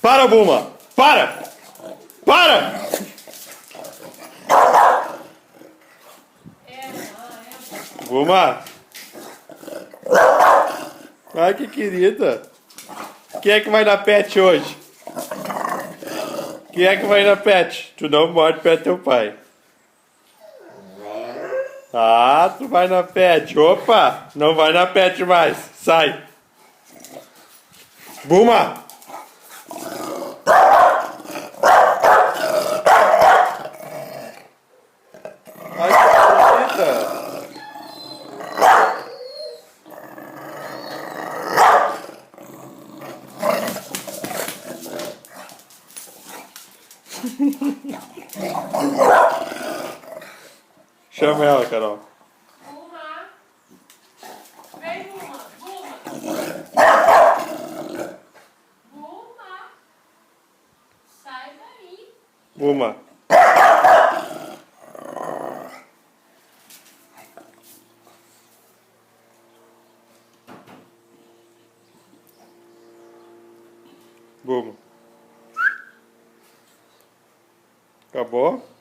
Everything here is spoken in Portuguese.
Para, Buma! Para! Para! Buma! Ai, que querida! Quem é que vai na pet hoje? Quem é que vai na pet? Tu não morde perto do teu pai. Ah, tu vai na pet. Opa! Não vai na pet mais. Sai! Buma! Ai, que querida! Chama ela, Carol. Buma. Vem, Buma. Buma. Sai daí. Buma. Buma. Acabou?